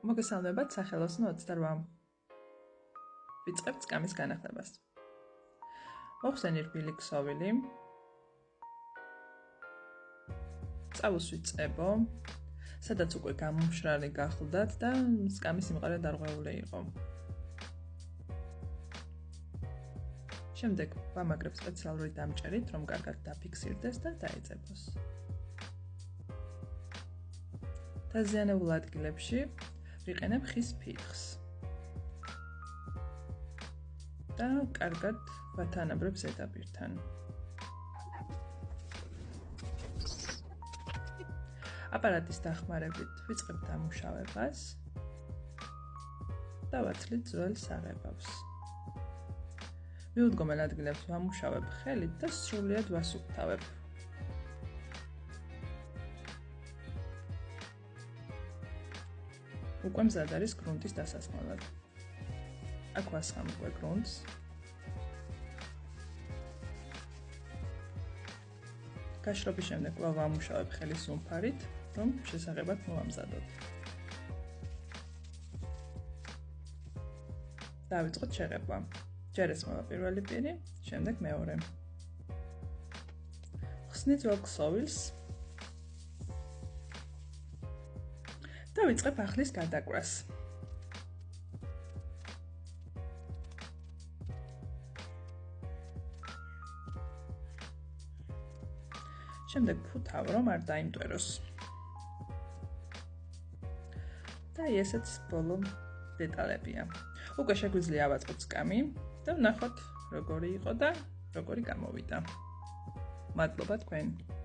მოგესალმებათ სახელოსნო 28. ვიწყებთ სკამის განახლებას. მოხსენი რბილი ქსოვილი. წავუსვით წებო, სადაც უკვე გამომშრალი გახლდათ და სკამის სიმყარე დარღვეული იყო. შემდეგ ვამაგრებ სპეციალური დამჭერით, რომ კარგად დაფიქსირდეს და დაეწებოს. დაზიანებულ ადგილებში ვიყენებ ხის ფირხს და კარგად ვათანაბრებ ზედაპირთან. აპარატის დახმარებით ვიწყებ დამუშავებას და ვაცლით ძველ საღებავს. მიუდგომელ ადგილებს ვამუშავებ ხელით და სრულიად ვასუფთავებ. უკვე მზად არის გრუნტის დასასხმელად. აქ ვასხამ უკვე გრუნტს. გაშრობის შემდეგ კვლავ ვამუშავებ ხელის უმფარით, რომ შესაღებად მოვამზადოთ. დავიწყოთ შეღება. ჯერ ესმოვა პირველი პირი, შემდეგ მეორე. ხსნით ძველ ქსოვილს და ვიწყებ ახლის გადაკვრას. შემდეგ ფუთავ, რომ არ დაიმტვეროს. და ესეც ბოლო დეტალებია. უკვე შეგვიძლია ავაწყოთ სკამი და ვნახოთ, როგორი იყო და როგორი გამოვიდა. მადლობა თქვენ.